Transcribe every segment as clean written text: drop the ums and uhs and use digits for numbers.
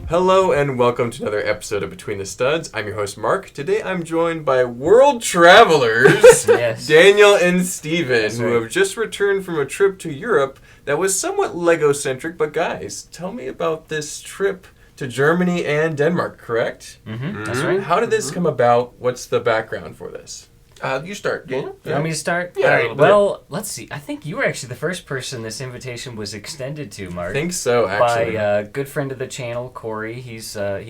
Hello and welcome to another episode of Between the Studs. I'm your host Mark. Today I'm joined by world travelers Yes. Daniel and Steven, That's who right. have just returned from a trip to Europe that was somewhat Lego-centric. But guys, tell me about this trip to Germany and Denmark, correct? That's right. How did this come about? What's the background for this? You start, Daniel. You want me to start? Yeah, All a right. little bit. Well, let's see. I think you were actually the first person this invitation was extended to, Mark. I think so, actually. By a good friend of the channel, Corey. He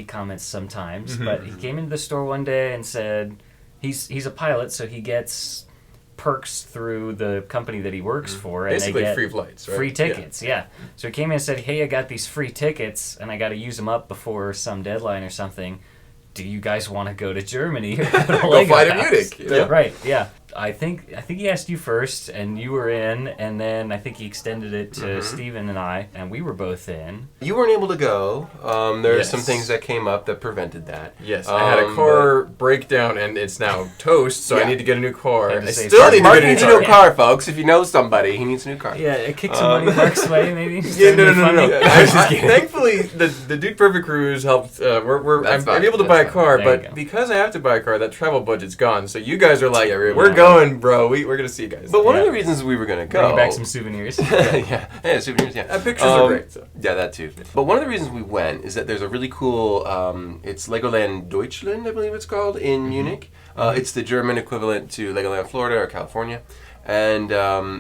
comments sometimes, but he came into the store one day and said he's a pilot, so he gets perks through the company that he works for, and Basically they get free flights, right? free tickets. Yeah. So he came in and said, "Hey, I got these free tickets, and I got to use them up before some deadline or something. Do you guys want to go to Germany or go to Go Lego fly to House?" Munich. You know? Right, yeah. I think he asked you first, and you were in, and then I think he extended it to Steven and I, and we were both in. You weren't able to go. There Yes. are some things that came up that prevented that. Yes, I had a car breakdown and it's now toast, so I Yeah. need to get a new car. Have to I save still some need to Mark get a needs new a car. new car, folks. If you know somebody, he needs a new car. Yeah, kick some money Mark's way, maybe. Yeah, no. I was just kidding. Thankfully, the Dude Perfect Cruise helped. That's I'm fine. able to That's buy a fine. car, There you but go. because I have to buy a car, that travel budget's gone. So you guys are like, Yeah, we're going, bro. We're gonna see you guys. But one of Yeah. the reasons we were going to Bring go... back some souvenirs. yeah, souvenirs, yeah. Pictures are great. So. Yeah, that too. But one of the reasons we went is that there's a really cool, it's Legoland Deutschland, I believe it's called, in Munich. It's the German equivalent to Legoland Florida or California. And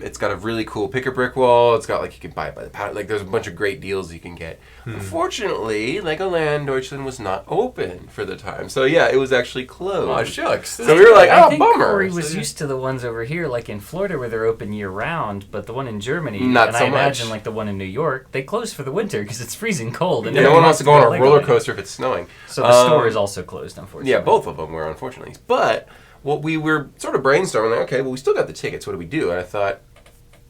it's got a really cool pick-a-brick wall. It's got, like, you can buy it by the pound. Like, there's a bunch of great deals you can get. Unfortunately, Legoland Deutschland was not open for the time. So, yeah, it was actually closed. Oh shucks. So we were like, I oh, think bummer. Corey was used to the ones over here, like in Florida, where they're open year-round, but the one in Germany, Not and so I imagine much. like the one in New York, they close for the winter because it's freezing cold. And no one wants to go on a Legoland. roller coaster if it's snowing. So the store is also closed, unfortunately. Yeah, both of them were, unfortunately. But what we were sort of brainstorming, like, okay, well, we still got the tickets. What do we do? And I thought,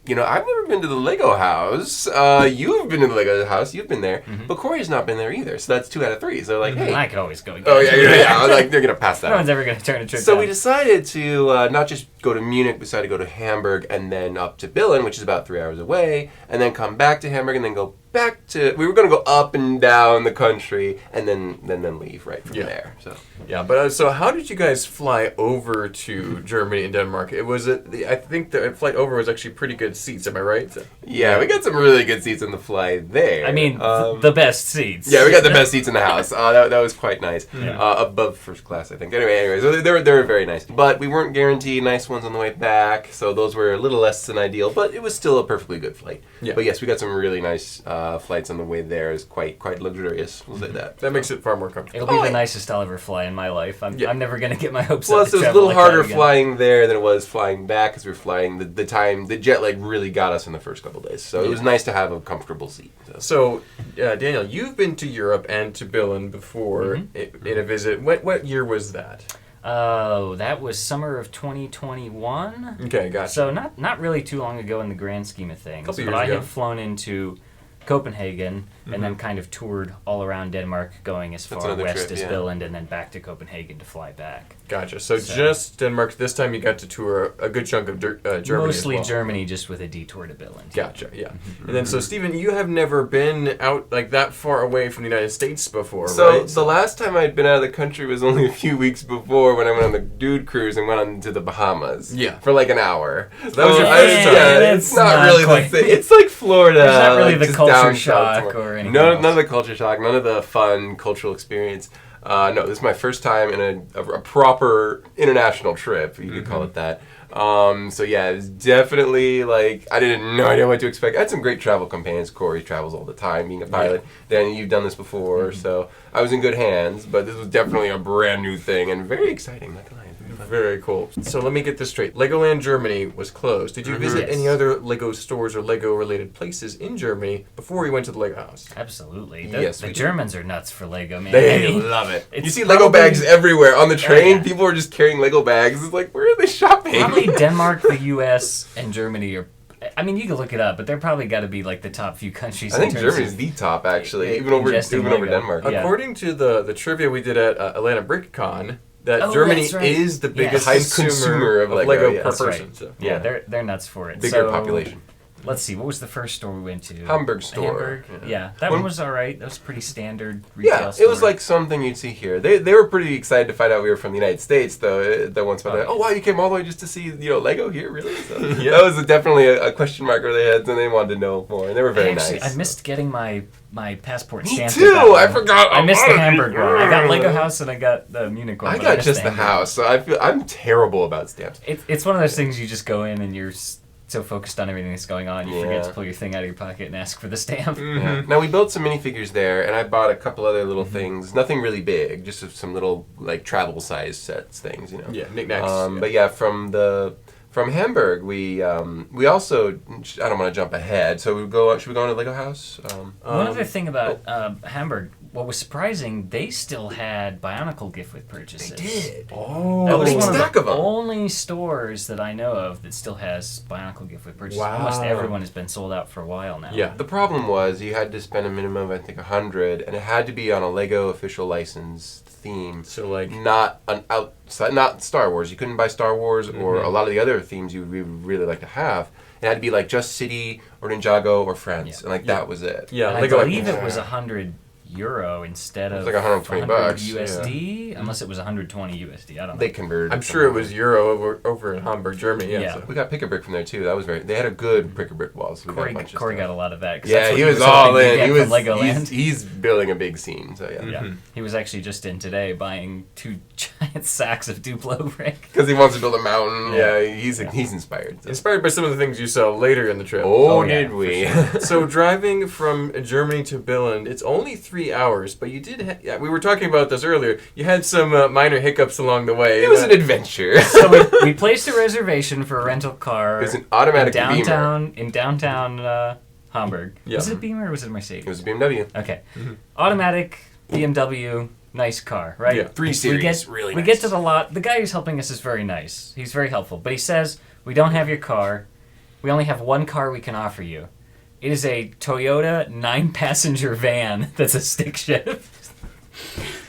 I've never been to the Lego house. You've been to the Lego house. You've been there. But Corey's not been there either. So that's 2 out of 3. So, like, hey. I could always go again. Oh, yeah. Like, they're going to pass that No up. one's ever going to turn a trip So down. we decided to not just go to Munich, we decided to go to Hamburg and then up to Billund, which is about 3 hours away, and then come back to Hamburg and then go back to... We were going to go up and down the country and then leave right from there. So Yeah, but so how did you guys fly over to Germany and Denmark? I think the flight over was actually pretty good seats. Am I right? yeah, we got some really good seats on the flight there. I mean, the best seats. Yeah, we got the best seats in the house. That was quite nice. Above first class, I think. Anyway, so they were very nice. But we weren't guaranteed nice ones on the way back, so those were a little less than ideal, but it was still a perfectly good flight. Yeah. But yes, we got some really nice flights on the way there. It's quite luxurious, we'll say that. That makes it far more comfortable. It'll be the nicest I'll ever fly in my life. I'm never going to get my hopes Plus, up to it was a travel little like harder that again. flying there than it was flying back, because we were flying the jet lag really got us in the first couple days. So it was nice to have a comfortable seat. So, Daniel, you've been to Europe and to Billund before in a visit. What year was that? Oh, that was summer of 2021. Okay, gotcha. So not really too long ago in the grand scheme of things. Couple but years I ago. had flown into Copenhagen and then kind of toured all around Denmark, going as That's far another west trip, as yeah. Billund and then back to Copenhagen to fly back. Gotcha. So just Denmark. This time you got to tour a good chunk of Germany. Mostly as well. Germany, just with a detour to Billund. Gotcha. Yeah. And then so Stephen, you have never been out like that far away from the United States before, So right? the last time I'd been out of the country was only a few weeks before, when I went on the Dude Cruise and went on to the Bahamas. Yeah. For like an hour. So that was your I- first time. Yeah, it's It's not not really quite- the thing. It's like Florida. There's not really like the just culture down south shock somewhere. or anything None else. of the culture shock, none of the fun cultural experience. No, this is my first time in a proper international trip, you could call it that. So yeah, it was definitely like, I didn't no idea what to expect. I had some great travel companions. Corey travels all the time, being a pilot. Then you've done this before, so I was in good hands. But this was definitely a brand new thing and very exciting. Not gonna lie. Very cool. So let me get this straight. Legoland Germany was closed. Did you visit Yes. any other Lego stores or Lego-related places in Germany before you went to the Lego house? Absolutely. Yes, The we did. Germans are nuts for Lego, man. They I mean, love it. it's You see Lego probably- bags everywhere on the train. yeah. People are just carrying Lego bags. It's like, where are they shopping? Probably Denmark, the U.S., and Germany are. I mean, you can look it up, but they're probably got to be like the top few countries. I think in terms Germany's of- the top, actually, Yeah, even over ingesting over Lego. Denmark. Yeah. According to the trivia we did at Atlanta BrickCon, that Oh, Germany that's right. is the Yeah. biggest Highest consumer of Lego, yeah, per that's person. right. So. Yeah, they're nuts for it. Bigger So, population. let's see, what was the first store we went to? Hamburg store. Hamburg. Yeah, that When- one was all right. That was pretty standard retail Yeah, store. it was like something you'd see here. They were pretty excited to find out we were from the United States, though. That once about oh wow, you came all the way just to see Lego here, really? So that was definitely a question mark over their heads, and they wanted to know more, and they were very nice. I missed getting my passport Me stamped. too. at that one. I forgot. I missed the about it. Hamburg one. I got Lego House and I got the Munich one. I but got missed just the Hamburg. house, so I'm terrible about stamps. It's one of those things you just go in and you're so focused on everything that's going on, you forget to pull your thing out of your pocket and ask for the stamp. Yeah. Now we built some minifigures there, and I bought a couple other little things. Nothing really big, just some little like travel size sets things, Yeah, knickknacks. But yeah, from Hamburg, we also, I don't want to jump ahead, so should we go into Lego House? One other thing about Hamburg, what was surprising, they still had Bionicle gift with purchases. They did. Oh, That was big one of stack the of 'em. only stores that I know of that still has Bionicle gift with purchases. Wow. Almost everyone has been sold out for a while now. Yeah. The problem was you had to spend a minimum of, I think, $100, and it had to be on a Lego official license theme. So like, Not an outside, not Star Wars. You couldn't buy Star Wars or a lot of the other themes you would really like to have. It had to be like just City or Ninjago or Friends, and that was it. yeah, And I Lego. believe it was €100 instead of It was like $120 USD, unless it was 120 USD. I don't know. They converted. I'm sure it was Euro over in Hamburg, Germany. Yeah. Yeah. So. We got pick-a-brick from there too. That was they had a good pick-a-brick wall. So we got a bunch of Corey stuff. got a lot of that. 'cause Yeah, that's what he was hoping all to in. get He from was. Legoland. He's building a big scene. So yeah. Yeah, he was actually just in today buying 2 giant sacks of Duplo brick. Because he wants to build a mountain. Yeah. Yeah, he's inspired. So. Inspired by some of the things you saw later in the trip. Oh, yeah, did we? So driving from Germany to Billund, it's only 3 hours, but you did. We were talking about this earlier. You had some minor hiccups along the way. It was an adventure. So we placed a reservation for a rental car. It was an automatic Beamer. in downtown Hamburg. Yeah. Was it a Beamer or was it a Mercedes? It was a BMW. Okay, automatic BMW, nice car, right? Yeah. 3 Series. We get really we nice. get to the lot. The guy who's helping us is very nice. He's very helpful, but he says we don't have your car. We only have one car we can offer you. It is a Toyota 9-passenger van that's a stick shift.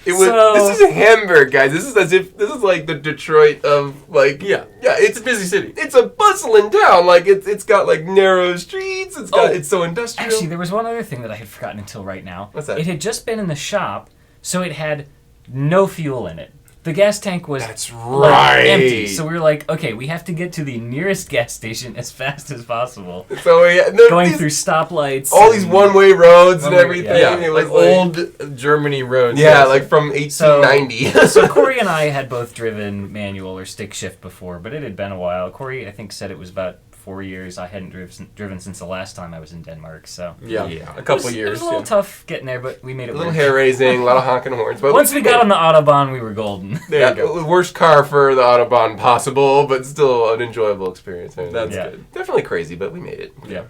It was. This is Hamburg, guys. This is like the Detroit of like. Yeah. It's a busy city. It's a bustling town. Like it's got like narrow streets. It's so industrial. Actually, there was one other thing that I had forgotten until right now. What's that? It had just been in the shop, so it had no fuel in it. The gas tank was That's right. empty. So we were like, okay, we have to get to the nearest gas station as fast as possible. So yeah, Going through stoplights. all these and- one-way roads and One-way, everything. Yeah, It was like old Germany roads. Yeah, like from 1890. So Corey and I had both driven manual or stick shift before, but it had been a while. Corey, I think, said it was about 4 years. I hadn't driven since the last time I was in Denmark, so Yeah, Yeah. a couple it years. was a little tough getting there, but we made it a little work. hair raising, a lot of honking horns. But Once we got on the Autobahn, we were golden. There you go. Worst car for the Autobahn possible, but still an enjoyable experience. I mean, That's Yeah. good. definitely crazy, but we made it. Yeah.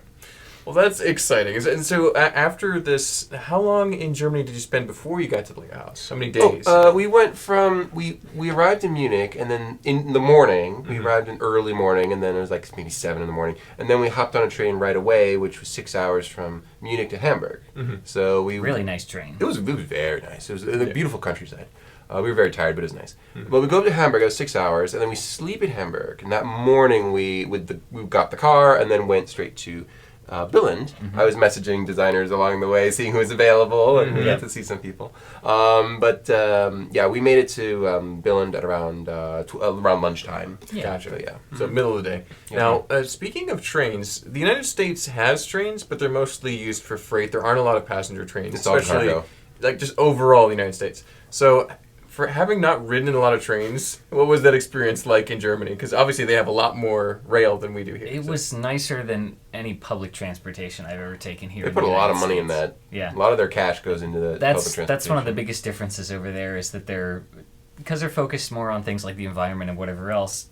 Well, that's exciting. And so after this, how long in Germany did you spend before you got to the Lego House? How many days? We went from we arrived in Munich, and then in the morning we arrived in early morning, and then it was like maybe 7 in the morning, and then we hopped on a train right away, which was 6 hours from Munich to Hamburg. So we Really nice train. It was very nice. It was a beautiful countryside. We were very tired, but it was nice. But we go up to Hamburg. It was 6 hours, and then we sleep in Hamburg. And that morning we got the car and then went straight to Billund. I was messaging designers along the way, seeing who was available, and we got to see some people. We made it to Billund at around lunchtime. Yeah. Gotcha. So, yeah. So middle of the day. Yeah. Now, speaking of trains, the United States has trains, but they're mostly used for freight. There aren't a lot of passenger trains, It's all especially cargo. like just overall in the United States. So, for having not ridden in a lot of trains, what was that experience like in Germany? Because obviously they have a lot more rail than we do here. It so. was nicer than any public transportation I've ever taken here. They in put the a lot of United money in States. that. Yeah. A lot of their cash goes into the public transportation. That's one of the biggest differences over there is that because they're focused more on things like the environment and whatever else.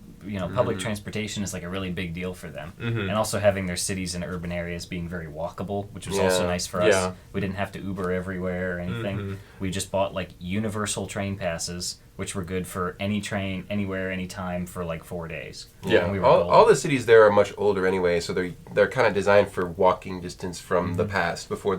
Public transportation is like a really big deal for them, and also having their cities and urban areas being very walkable, which was also nice for us. Yeah. We didn't have to Uber everywhere or anything. We just bought like universal train passes which were good for any train, anywhere, anytime for like 4 days. Yeah. And we were All the cities there are much older anyway, so they're kind of designed for walking distance from the past before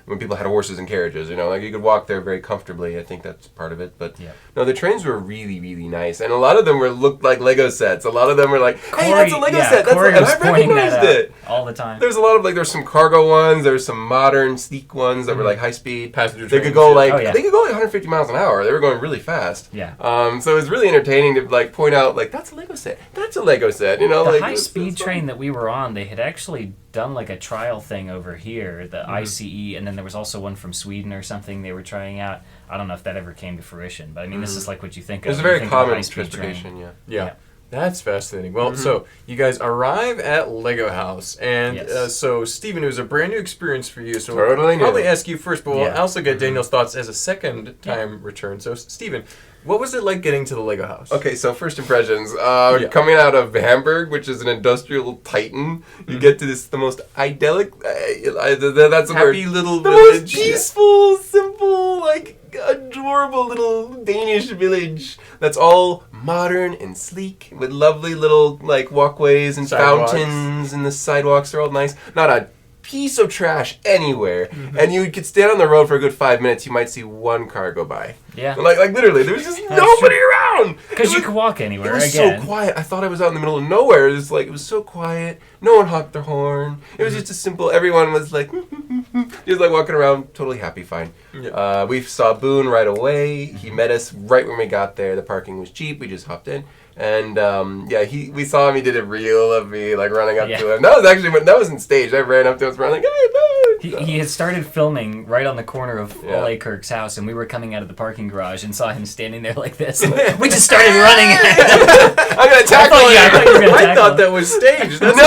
when people had horses and carriages, like you could walk there very comfortably. I think that's part of it. But no, the trains were really, really nice. And a lot of them looked like Lego sets. A lot of them were like, hey, that's a Lego set. Corey and was I pointing that recognized it. out all the time. There's a lot of there's some cargo ones, there's some modern, sleek ones that were like high speed. Passenger They trains, could go yeah. they could go 150 miles an hour. They were going really fast. Yeah. So it was really entertaining to point out that's a Lego set. That's a Lego set. The high-speed train that we were on, they had actually done a trial thing over here, the ICE, and then there was also one from Sweden or something they were trying out. I don't know if that ever came to fruition, but I mean, this is what you think of. It's a when you very think of a common high-speed transportation, train. Yeah. That's fascinating. Well, so you guys arrive at Lego House, and Yes. so Stephen, it was a brand new experience for you. So Totally I'll probably new. ask you first, but we'll Yeah. also get Daniel's thoughts as a second time return. So Stephen, what was it like getting to the Lego House? Okay, so first impressions. Coming out of Hamburg, which is an industrial titan, you get to the most idyllic. That's the word. Happy little The village. most peaceful, simple, adorable little Danish village that's all modern and sleek with lovely little walkways and Sidewalks. fountains, and the sidewalks are all nice. Not a piece of trash anywhere. And you could stand on the road for a good 5 minutes, you might see one car go by. Yeah. Like literally, there was just nobody around. Because It you was- could walk anywhere, It was again. so quiet. I thought I was out in the middle of nowhere. It was so quiet. No one honked their horn. It was just a simple. Everyone was just walking around, totally happy, fine. Yeah. We saw Boone right away. He met us right when we got there. The parking was cheap. We just hopped in. And we saw him. He did a reel of me running up to him. That wasn't staged. I ran up to him, running hey, Boone. He had started filming right on the corner of Yeah. Ole Kirk's house, and we were coming out of the parking garage and saw him standing there like this. We just started running. I'm gonna tackle I thought you were him. gonna I tackle thought him. that was staged. No, That's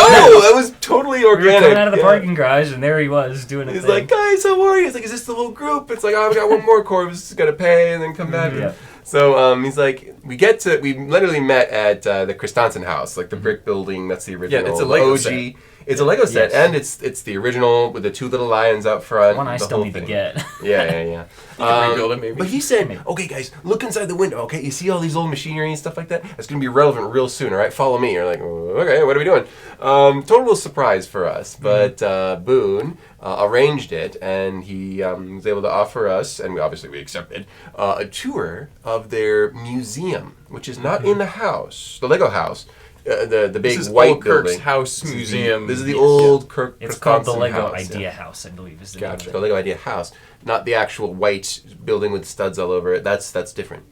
that was totally We were organic. coming out of the Yeah. parking garage, and there he was doing a He's thing. like, guys, how are you? He's like, is this the whole group? It's like, oh, we got one more core. We're just gonna pay and then come back. Yeah. So he's like, we literally met at the Christensen house, the brick building. That's the original. Yeah, it's a Lego OG. set. It's a Lego set, Yes. and it's the original with the two little lions out front. One I the still whole need to thing. get. Yeah. You can rebuild it, maybe. But he said, okay, guys, look inside the window, okay? You see all these old machinery and stuff like that? It's going to be relevant real soon, all right? Follow me. You're like, okay, what are we doing? Total surprise for us. But Boone arranged it, and he was able to offer us, and we accepted, a tour of their museum, which is not in the house, the Lego house. The big This is white old Kirk's building. House Museum. This is the old Kirk. It's called the Christensen Lego house, Idea yeah. House, I believe is the Gotcha. name The of it. Lego Idea House, not the actual white building with studs all over it. That's different.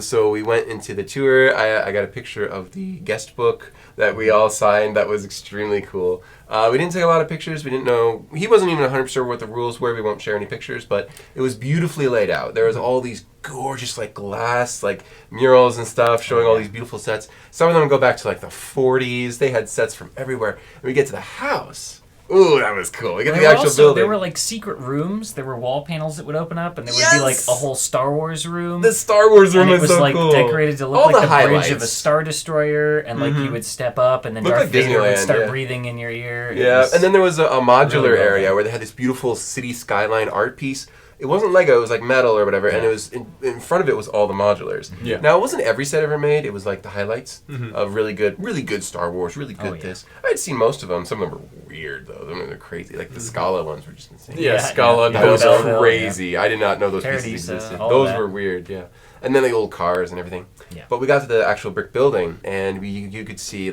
So we went into the tour. I got a picture of the guest book that we all signed. That was extremely cool. We didn't take a lot of pictures. We didn't know. He wasn't even 100% sure what the rules were. We won't share any pictures, but it was beautifully laid out. There was all these gorgeous glass murals and stuff showing all these beautiful sets. Some of them go back to the 40s. They had sets from everywhere. And we get to the house. Ooh, that was cool. We get to the actual building. There were secret rooms. There were wall panels that would open up, and there would Yes! be a whole Star Wars room. The Star Wars room and it is was so cool. decorated to look All like the bridge highlights. of a Star Destroyer, and you would step up, and then Looked Darth like Vader would Disneyland, start yeah. breathing in your ear. Yeah, and then there was a modular really well area done. where they had this beautiful city skyline art piece. It wasn't Lego, it was metal or whatever, and it was in front of it was all the modulars. Yeah. Now, it wasn't every set ever made. It was the highlights of really good Star Wars, really good this. I'd seen most of them. Some of them were weird, though. Some of them were crazy. The Scala ones were just insane. Yeah, Yeah, Scala. yeah. That was Belleville, crazy. I did not know those pieces Paradise, existed. all Those that. were weird, yeah. And then the old cars and everything. Yeah. But we got to the actual brick building, and you could see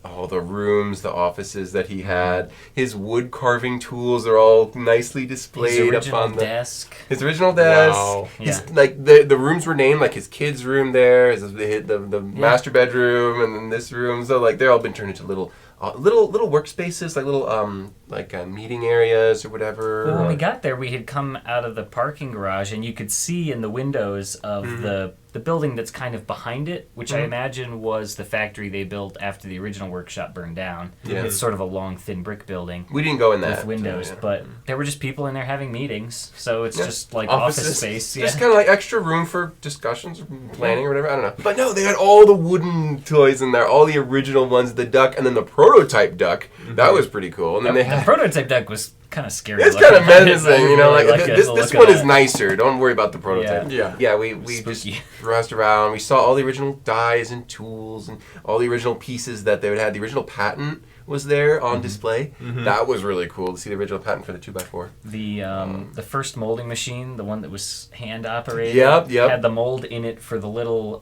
all the rooms, the offices that he had. His wood carving tools are all nicely displayed His up original on the desk. his original desk. Wow. His, the rooms were named his kid's room there, the master bedroom, and then this room. So they're all been turned into little workspaces, little meeting areas or whatever. Well, when we got there, we had come out of the parking garage, and you could see in the windows of the building that's kind of behind it, which I imagine was the factory they built after the original workshop burned down. Yeah. It's sort of a long, thin brick building We didn't go in that with windows, so, yeah. but there were just people in there having meetings, so it's Yeah. just Offices. office space. Yeah. Just kind of extra room for discussions, or planning, or whatever. I don't know. But no, they had all the wooden toys in there, all the original ones, the duck, and then the prototype duck. That was pretty cool. And then they The had prototype duck was kind of scary. It's kind of looking. menacing, you know. Like this one is nicer. Don't worry about the prototype. Yeah. We just browsed around. We saw all the original dies and tools and all the original pieces that they would have. The original patent was there on display. That was really cool to see the original patent for the 2x4. The first molding machine, the one that was hand operated, Yep. had the mold in it for the little.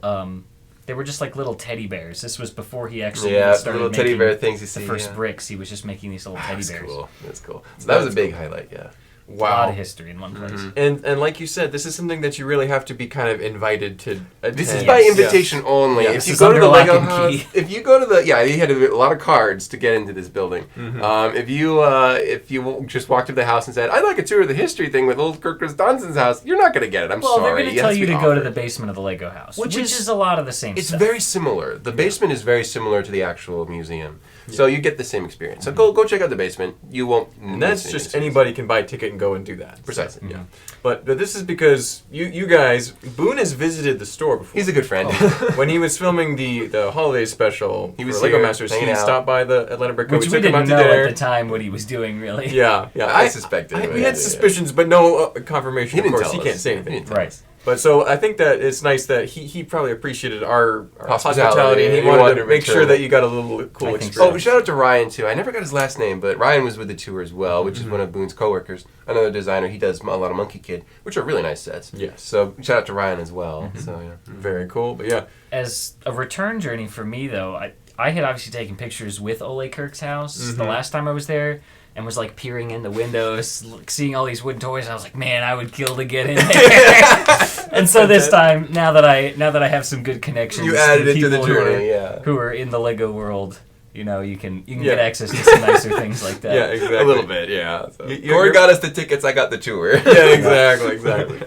They were just like little teddy bears. This was before he actually started little making teddy bear things you see. the first bricks. He was just making these little teddy bears. Cool. That's cool. So that was a big highlight. Yeah. Wow. A lot of history in one place. And like you said, this is something that you really have to be kind of invited to attend. This is by invitation only. Yeah, if you go to the LEGO house, if you go to the he had a lot of cards to get into this building. If you just walked up to the house and said, "I'd like a tour of the history thing with old Kirk Dunstan's house," you're not going to get it. I'm sorry. Well, they're going to tell you to go offered. to the basement of the LEGO house, which is a lot of the same It's stuff. very similar. The basement is very similar to the actual museum. So you get the same experience. So go check out the basement. You won't. And that's just anybody can buy a ticket and go and do that. Precisely. Yeah. But this is because you guys, Boone has visited the store before. He's a good friend. When he was filming the holiday special, he was for LEGO here, Masters. He hanging out. stopped by the Atlanta Brick Co. Which we didn't know at the time what he was doing, really. Yeah. I suspected. We had suspicions, but no confirmation. He didn't of course, tell he us. can't say anything. He didn't tell Right. us. But so I think that it's nice that he probably appreciated our Hospitality, hospitality, and he and wanted to make return sure it. that you got a little cool I think experience. Oh, shout out to Ryan too. I never got his last name, but Ryan was with the tour as well, which is one of Boone's coworkers, another designer. He does a lot of Monkey Kid, which are really nice sets. Yes. So shout out to Ryan as well. So yeah. Very cool. But yeah. As a return journey for me, though, I had obviously taken pictures with Ole Kirk's house the last time I was there, and was like peering in the windows, seeing all these wooden toys. I was like, man, I would kill to get in there. And so this time, now that I have some good connections, You added it to the people journey, yeah. who are in the Lego world, you know, you can get access to some nicer things like that. Yeah, exactly. A little bit, yeah. So. You're- Corey got us the tickets. I got the tour. Yeah, exactly.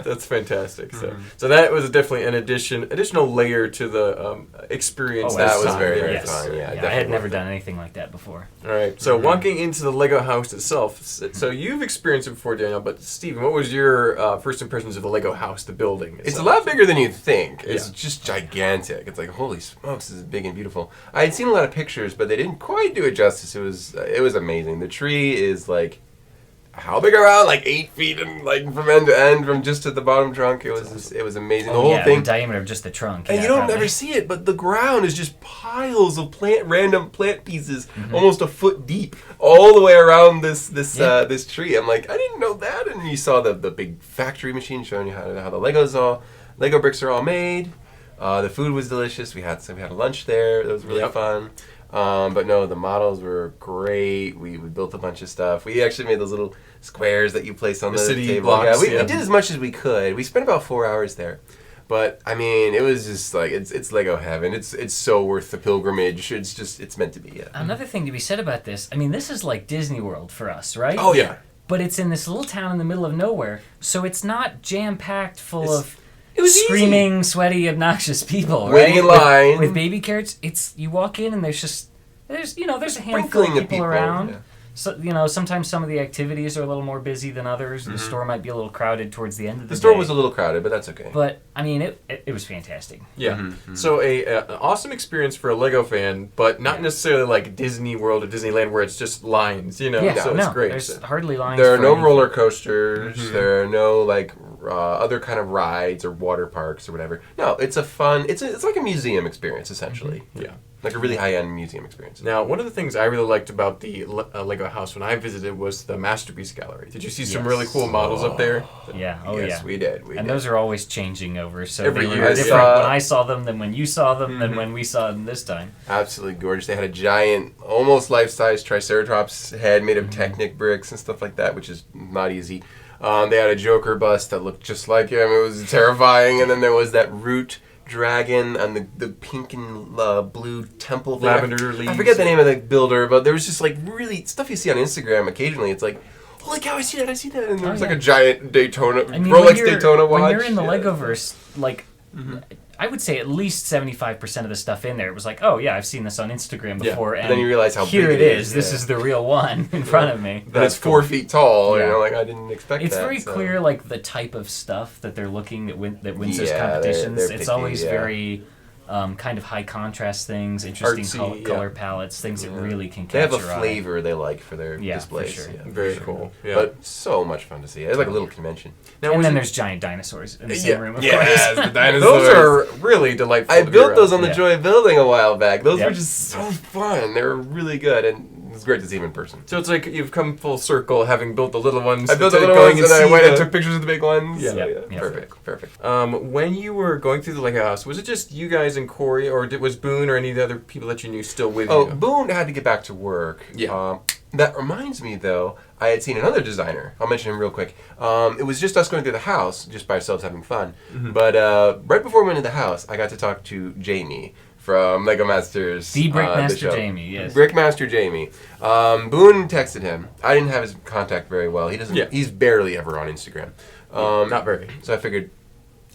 That's fantastic. So that was definitely an additional layer to the experience. Oh, that this was time. very, very Yes. fun. Yeah, I had definitely never worth done anything like that before. All right. So walking into the Lego house itself. So you've experienced it before, Daniel. But Steven, what was your first impressions of the Lego house, the building? It's a lot bigger than you think. It's Yeah. just gigantic. It's like, holy smokes, this is big and beautiful. I had seen a lot of pictures, but they didn't quite do it justice. It was amazing. The tree is like, how big around? Like 8 feet, and like from end to end, from just to the bottom trunk. It was amazing. The whole thing. The diameter of just the trunk. And yeah, you don't probably. ever see it, but the ground is just piles of random plant pieces, almost a foot deep, all the way around this tree. I'm like, I didn't know that. And you saw the big factory machine showing you how the Lego bricks are all made. The food was delicious. We had a lunch there. That was really fun. But no, the models were great. We built a bunch of stuff. We actually made those little squares that you place on the city table. blocks, We did as much as we could. We spent about 4 hours there. But I mean, it was just like it's Lego heaven. It's so worth the pilgrimage. It's meant to be. Yeah. Another thing to be said about this, I mean, this is like Disney World for us, right? Oh yeah. But it's in this little town in the middle of nowhere, so it's not jam-packed full of It was screaming, sweaty, obnoxious people, Waiting in right? line. With baby carrots. You walk in and there's a handful of Sprinkling people of around. yeah. So sometimes some of the activities are a little more busy than others. The store might be a little crowded towards the end of the day. The store was a little crowded, but that's okay. But I mean, it was fantastic. Yeah. So an awesome experience for a Lego fan, but not necessarily like Disney World or Disneyland where it's just lines, you know. Yeah, So it's great. There's hardly lines. There are for no anything. roller coasters. There are no like other kind of rides or water parks or whatever. No, it's a fun. It's like a museum experience essentially. Yeah. Like a really high-end museum experience. Now, one of the things I really liked about the Lego house when I visited was the Masterpiece Gallery. Did you see some really cool models up there? Yeah. Oh yes, yeah. we did. And those are always changing over. So Every they were year, different yeah. when I saw them than when you saw them than when we saw them this time. Absolutely gorgeous. They had a giant, almost life-size Triceratops head made of Technic bricks and stuff like that, which is not easy. They had a Joker bust that looked just like him. It was terrifying. And then there was that root dragon and the pink and blue temple thing. Lavender I leaves. forget the name of the builder, but there was just like really stuff you see on Instagram occasionally. It's like, holy cow, I see that. And there was like a giant Daytona, I mean, Rolex Daytona watch. When you're in the Yeah. Legoverse, like, I would say at least 75% of the stuff in there was like, oh yeah, I've seen this on Instagram before, and then you realize how here big it it is. is, This yeah. is the real one in front of me. And it's 4 feet tall. Yeah. You know, like I didn't expect It's that. very so. clear, like the type of stuff that they're looking that wins those Yeah, competitions. they're It's picky, always yeah. very kind of high contrast things, interesting Artsy, color palettes, things that really can They have catch a your eye. flavor they like for their Yeah, displays. for sure. Very cool. Yeah. But so much fun to see. It's like a little convention. Now, And was then it- there's giant dinosaurs in the same room, of course. Yes, the dinosaurs. those are really delightful. I to be built around. those on the Yeah. Joy of Building a while back. Those Yep. were just so fun. They were really good, and it was great to see them in person. So it's like you've come full circle, having built the little ones. I built the to little going ones, and then I see went and the- took pictures of the big ones. Yeah. So, Yep. Yep. Perfect. When you were going through the Lego house, was it just you guys and Corey, or was Boone or any of the other people that you knew still with Oh, you? Boone had to get back to work. Yeah. That reminds me, though, I had seen another designer. I'll mention him real quick. It was just us going through the house, just by ourselves having fun. But right before we went into the house, I got to talk to Jamie from LEGO Masters. The Brickmaster show. Jamie, yes. Brickmaster Jamie. Boone texted him. I didn't have his contact very well. He doesn't. Yeah. He's barely ever on Instagram. Not very. So I figured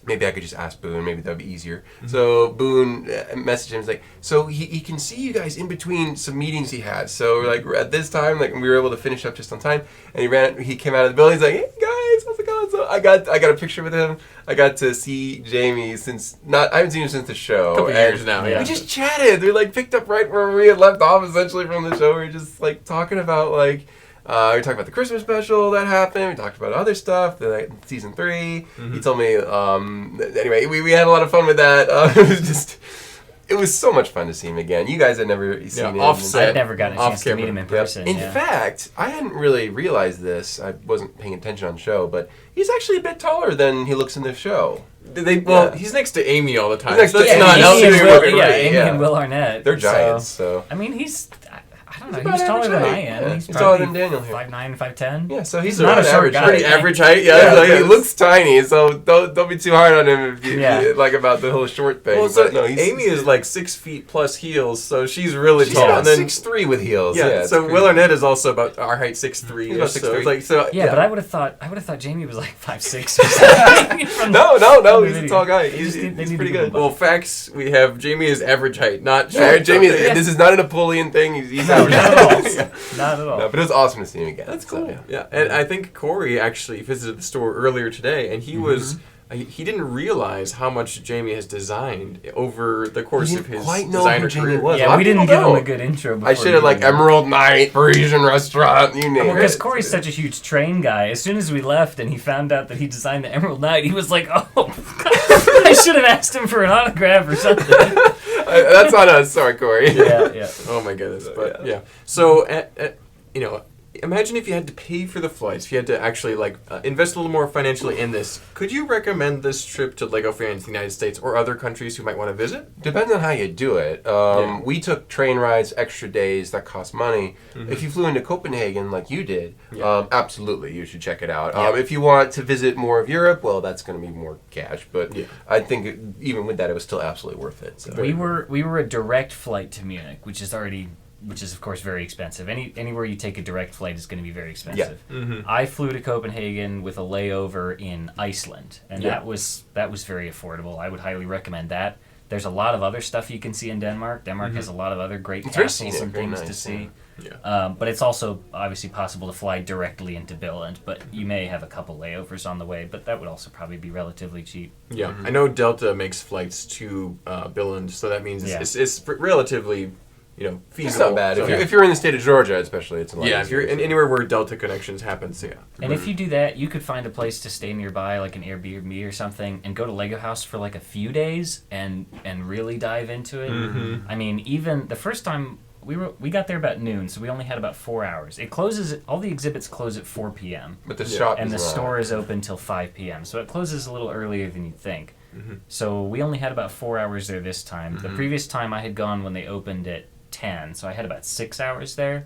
maybe I could just ask Boone. Maybe that would be easier. So Boone messaged him. He's like, so he can see you guys in between some meetings he has. So like at this time, like we were able to finish up just on time. And he came out of the building. He's like, hey guys, how's it going? So I got a picture with him. I got to see Jamie I haven't seen him since the show. Couple years now, yeah. We just chatted. We like picked up right where we had left off essentially from the show. We were just like talking about like. We talked about the Christmas special that happened. We talked about other stuff, season 3. He told me, anyway, we had a lot of fun with that. It was so much fun to see him again. You guys had never seen him. offset. I'd never gotten a Off chance to meet camera. him in Yep. person. In yeah. fact, I hadn't really realized this. I wasn't paying attention on the show, but he's actually a bit taller than he looks in the show. Well, he's next to Amy all the time. He's next so to that's Amy. not Yeah, helping Amy you and Will, with it, yeah, right? Amy Yeah. and Will Arnett. They're giants, so. I mean, I don't know. He's He was about taller average than height. I am. Yeah. He's He's taller probably than Daniel here. 5'9", 5'10". Yeah, so he's not a around short average guy. height. Pretty average height, yeah. Yeah, so he looks tiny, so don't be too hard on him if you Yeah. like about the whole short thing. Well, so but no, Amy is like 6 feet plus heels, so she's really she's tall. about And then 6'3" with heels. yeah, it's so crazy. Will Arnett is also about our height, 6'3". He's about So 6'3". it's like so. Yeah, but I would have thought Jamie was like 5'6" or something. from No, the he's a video. tall guy. They He's just need- they he's need pretty to give good. him Well, facts we have Jamie is average height, not Yeah, short. Jamie, Yeah. this is not a Napoleon thing. He's No, average. not at all. Yeah. Not at all. No, but it was awesome to see him again. That's so, cool. Yeah, and I think Corey actually visited the store earlier today, and he was. He didn't realize how much Jamie has designed over the course He of didn't his quite know designer who Jamie career. was. A Yeah, lot we of didn't people give him a don't. good intro. I should have meeting him. Emerald Night, Parisian restaurant, you name Well, it. because Corey's such a huge train guy. As soon as we left and he found out that he designed the Emerald Knight, he was like, "Oh, I should have asked him for an autograph or something." That's on us. Sorry, Corey. Yeah. Oh my goodness! So, But yeah. yeah, so you know, imagine if you had to pay for the flights, if you had to actually invest a little more financially in this. Could you recommend this trip to LEGO fans in the United States or other countries who might want to visit? Depends on how you do it. Yeah. We took train rides, extra days that cost money. If you flew into Copenhagen like you did, Yeah. Absolutely, you should check it out. Yeah. If you want to visit more of Europe, well, that's going to be more cash. But Yeah. I think even with that, it was still absolutely worth it. So. We were a direct flight to Munich, which is of course very expensive. Anywhere you take a direct flight is going to be very expensive. I flew to Copenhagen with a layover in Iceland, and Yeah. that was very affordable. I would highly recommend that. There's a lot of other stuff you can see in Denmark. Denmark has a lot of other great It's very castles scenic, and very things to nice, see. Yeah. But it's also obviously possible to fly directly into Billund, but you may have a couple layovers on the way, but that would also probably be relatively cheap. Yeah, I know Delta makes flights to Billund, so that means Yeah. it's relatively, feasible. It's not bad. So, If you're in the state of Georgia, especially, it's a lot yeah, if you're easier. anywhere where Delta connections happen, so yeah. And if you do that, you could find a place to stay nearby, like an Airbnb or something, and go to Lego House for like a few days and really dive into it. I mean, even the first time we got there about noon, so we only had about 4 hours. It closes. All the exhibits close at 4 p.m. But the Yeah. shop and the is store is open till 5 p.m. So it closes a little earlier than you'd think. So we only had about 4 hours there this time. The previous time I had gone when they opened at 10, so I had about 6 hours there.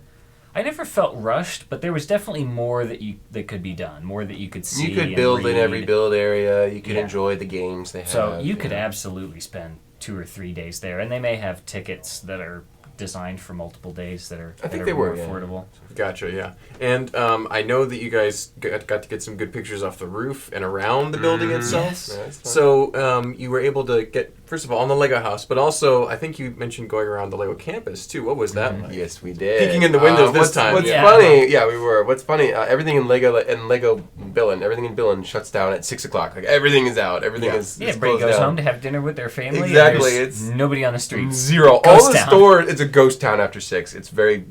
I never felt rushed, but there was definitely more that could be done, more that you could see. You could and build in read. every build area. You could Yeah. enjoy the games they have. So you could yeah. absolutely spend 2 or 3 days there, and they may have tickets that are designed for multiple days that are I think that they are more were, yeah. affordable. Gotcha, yeah. And I know that you guys got to get some good pictures off the roof and around the building itself. Yes. Yeah, that's fun. So you were able to get first of all, on the Lego house, but also I think you mentioned going around the Lego campus too. What was that like? Yes, we did. Peeking in the windows this time. What's funny? Yeah, we were. What's funny? Everything in Lego Billund, everything in Billund shuts down at 6 o'clock. Like everything is out. Everything is. Everybody goes home to have dinner with their family. Exactly. It's nobody on the streets. Zero. All the stores. It's a ghost town after 6. It's very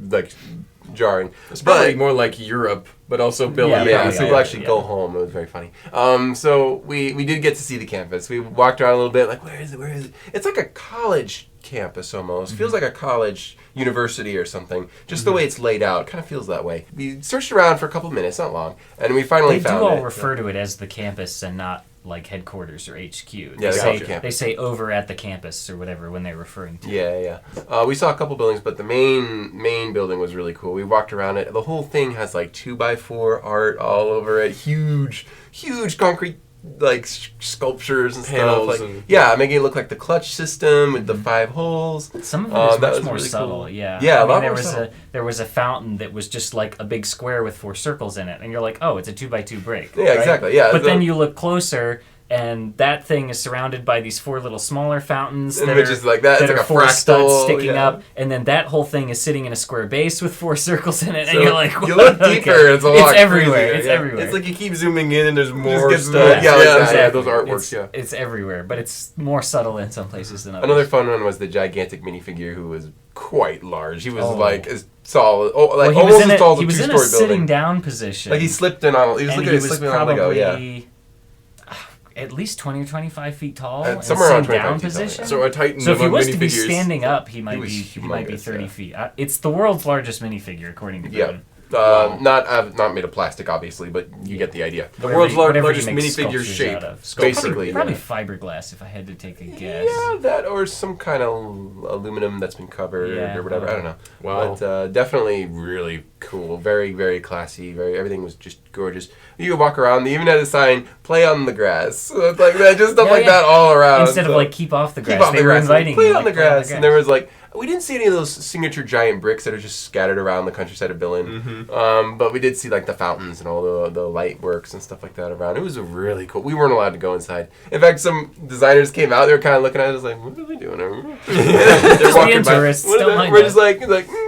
jarring. It's probably more like Europe, but also Billund. Yeah, people actually go home. It was very funny. So we did get to see the campus. We walked around a little bit, like, where is it? It's like a college campus almost. Feels like a college university or something. Just the way it's laid out. Kind of feels that way. We searched around for a couple minutes, not long, and we finally found it. They do all refer to it as the campus and not like headquarters or HQ. They say over at the campus or whatever when they're referring to it. Yeah. We saw a couple buildings, but the main building was really cool. We walked around it. The whole thing has like 2x4 art all over it. Huge concrete sculptures and panels stuff. Making it look like the clutch system with the 5 holes. Some of it is much more really subtle. Cool. Yeah. Yeah, a lot more subtle. There was a fountain that was just like a big square with 4 circles in it, and you're like, oh, it's a 2x2 brick. Yeah, right? Exactly. Yeah. But then you look closer, and that thing is surrounded by these 4 little smaller fountains that are like that. It's that like are a 4 studs sticking yeah. up, and then that whole thing is sitting in a square base with 4 circles in it, and you're like, you look deeper, it's a lot everywhere. crazier, It's everywhere. It's like you keep zooming in, and there's more stuff. Those artworks. It's everywhere, but it's more subtle in some places than others. Another fun one was the gigantic minifigure who was quite large. He was like as tall, almost as tall as a 2-story building. He was in a sitting down position. Like he slipped in on. He was looking at slipping on Lego. Yeah. At least 20 or 25 feet tall. Somewhere around 25 down feet position. Tall, So a titan So if he among was to be minifigures. standing up, he might be humongous, 30 feet. It's the world's largest minifigure, according to Billund. Not made of plastic, obviously, but you get the idea. The world's largest he makes minifigure sculptures shape. out of. Basically, Probably fiberglass, if I had to take a guess. Yeah, that or some kind of aluminum that's been covered or whatever. I don't know. Wow. But definitely really cool. Very, very classy. Everything was just gorgeous. You could walk around. They even had a sign, "Play on the grass." So it's like that, just stuff like that all around. Instead of keep off the grass, keep off they were inviting play you. on the grass. And there was we didn't see any of those signature giant bricks that are just scattered around the countryside of Billund. But we did see the fountains and all the light works and stuff like that around. It was really cool. We weren't allowed to go inside. In fact, some designers came out. They were kind of looking at us like, "What are they doing?" They're walking by. We're just like,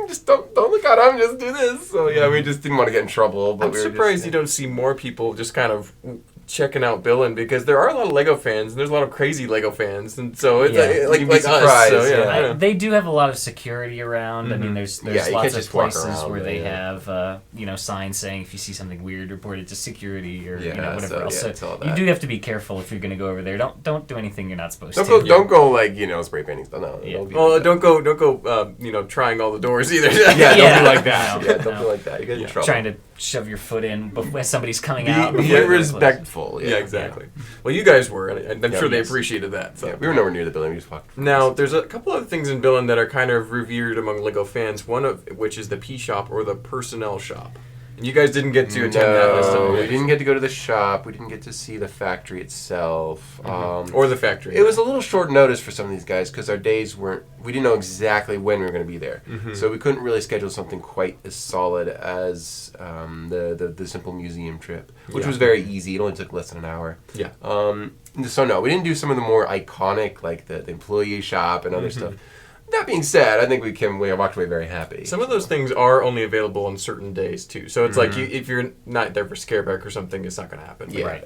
just don't look at them. Just do this. So yeah, we just didn't want to get in trouble. But I'm surprised you don't see more people just kind of checking out Billund, because there are a lot of Lego fans and there's a lot of crazy Lego fans, and so it's like us. So, they do have a lot of security around. I mean, there's lots of places where they have signs saying if you see something weird, report it to security or whatever else. So you do have to be careful if you're going to go over there. Don't do anything you're not supposed to. Don't go spray painting stuff. No. Well, don't go trying all the doors either. Don't be like that. Don't be like that. You get in trouble. Trying to shove your foot in when somebody's coming out. Be respectful. Yeah, exactly. Well, you guys were, and I'm sure they appreciated that. So. Yeah, we were nowhere near the building. We just walked. Now, there's a couple other things in Billund that are kind of revered among Lego fans, one of which is the P shop or the personnel shop. And you guys didn't get to attend that this time. We didn't get to go to the shop. We didn't get to see the factory itself. Or the factory. It was a little short notice for some of these guys because our days weren't... We didn't know exactly when we were going to be there. So we couldn't really schedule something quite as solid as the simple museum trip, which was very easy. It only took less than an hour. Yeah. So no, we didn't do some of the more iconic, like the employee shop and other stuff. That being said, I think we walked away very happy. Some of those things are only available on certain days, too. So it's like if you're not there for Scareback or something, it's not going to happen. Yeah.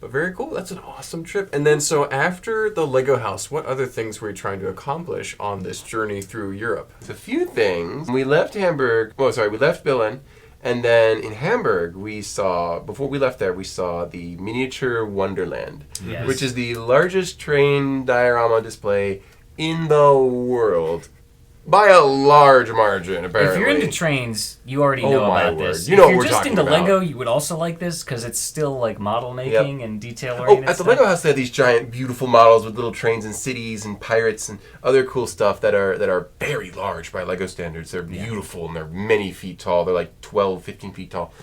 But very cool. That's an awesome trip. And then so after the Lego house, what other things were you trying to accomplish on this journey through Europe? There's a few things. We left Billund. And then in Hamburg, before we left there, we saw the Miniature Wonderland, which is the largest train diorama display in the world. By a large margin, apparently. If you're into trains, you already know about this. You know if what you're we're just into talking about. Lego, you would also like this because it's still like model making and detail oriented. At the Lego house, they have these giant, beautiful models with little trains and cities and pirates and other cool stuff that are very large by Lego standards. They're beautiful and they're many feet tall. They're like 12, 15 feet tall.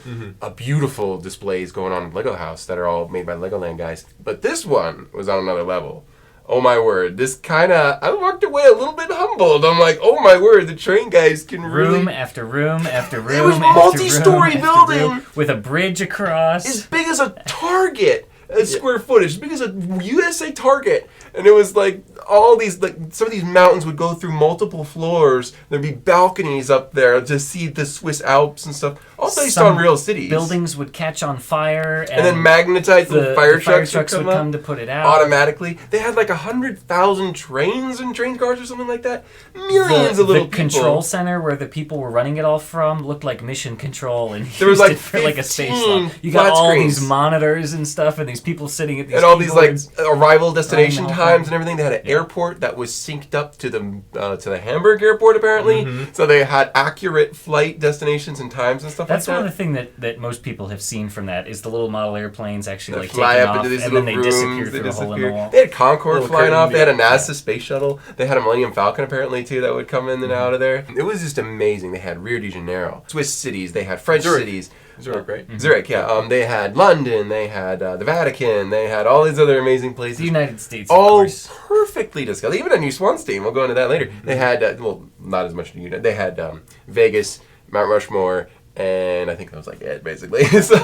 A beautiful displays going on in Lego house that are all made by Legoland guys. But this one was on another level. Oh my word, I walked away a little bit humbled. I'm like, oh my word, the train guys can really... Room after room after room. It was multi-story building. With a bridge across. As big as a Target. Square footage, as big as a USA Target. And it was like all these, like, some of these mountains would go through multiple floors. There'd be balconies up there to see the Swiss Alps and stuff. All based on real cities. Buildings would catch on fire, and then magnetized little fire trucks would come to put it out automatically. They had like 100,000 trains and train cars or something like that. Millions of little people. The control center where the people were running it all from looked like mission control, and there was like for like a space lock. You got all these monitors and stuff, and these people sitting at these and all keyboards. these like arrival destination times and everything. They had an airport that was synced up to the Hamburg airport apparently, so they had accurate flight destinations and times and stuff. That's like that. one of the things that most people have seen from that is the little model airplanes actually like fly taking up off, into these and little then they rooms, disappear through a hole in the wall. They had Concorde flying off. They had a NASA Yeah. space shuttle. They had a Millennium Falcon apparently too that would come in and out of there. It was just amazing. They had Rio de Janeiro, Swiss cities. They had French cities. Zurich, right? Zurich, yeah. They had London. They had the Vatican. They had all these other amazing places. The United States, all of course. perfectly discussed. Even a New Swanstein. We'll go into that later. They had well, not as much. They had Vegas, Mount Rushmore. And I think that was like it, basically. So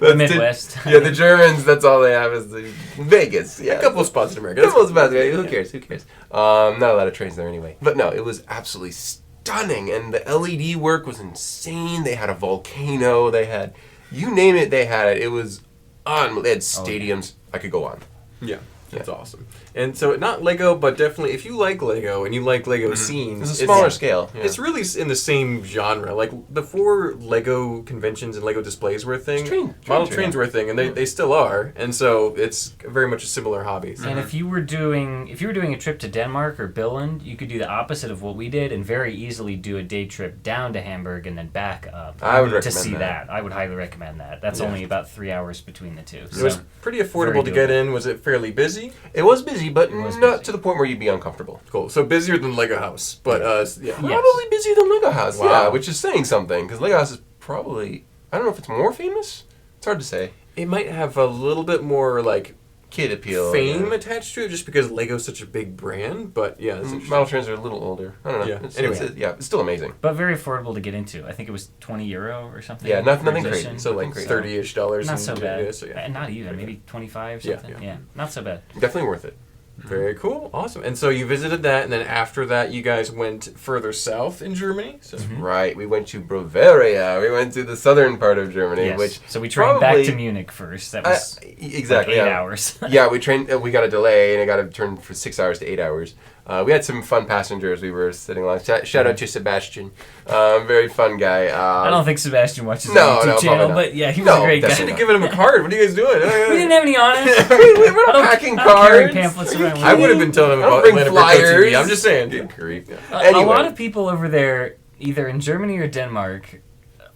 the Midwest. Yeah, the Germans, that's all they have is the Vegas. Yeah. A couple of spots in America. A couple of spots. Who cares? Who cares? Not a lot of trains there anyway. But no, it was absolutely stunning. And the LED work was insane. They had a volcano. They had, you name it, they had it. It was on. They had stadiums. I could go on. Yeah. That's awesome. And so, not Lego, but definitely, if you like Lego and you like Lego scenes... It's a smaller scale. Yeah. It's really in the same genre. Like, before Lego conventions and Lego displays were a thing, model trains were a thing, and they still are. And so, it's very much a similar hobby. So. And if you were doing a trip to Denmark or Billund, you could do the opposite of what we did and very easily do a day trip down to Hamburg and then back up I would recommend to see that. I would highly recommend that. That's only about 3 hours between the two. So. It was pretty affordable to get in. Was it fairly busy? It was busy, but not to the point where you'd be uncomfortable. Cool. So busier than Lego House, but probably busier than Lego House. Wow. Yeah, which is saying something because Lego House is probably, I don't know if it's more famous. It's hard to say. It might have a little bit more like kid appeal, fame attached to it, just because Lego's such a big brand. But yeah, model trains are a little older. I don't know. Yeah. It's still amazing, but very affordable to get into. I think it was €20 or something. Yeah, nothing crazy. So like $30-ish. Not so bad. So, yeah. Not even, maybe 25 or something. Yeah, not so bad. Definitely worth it. Very cool. Awesome. And so you visited that, and then after that, you guys went further south in Germany? So. Right. We went to Bavaria. We went to the southern part of Germany, yes. So we trained back to Munich first. That was exactly like 8 hours. Yeah, we trained. We got a delay, and it got to turn from 6 hours to 8 hours. We had some fun passengers we were sitting along. Shout out to Sebastian. Very fun guy. I don't think Sebastian watches the YouTube channel, but yeah, he was a great guy. Should have given him a card. What are you guys doing? We didn't have any on it. We're not packing cards. Pamphlets around. I would have been telling him about Atlanta flyers. TV. I'm just saying. Good grief. A lot of people over there, either in Germany or Denmark,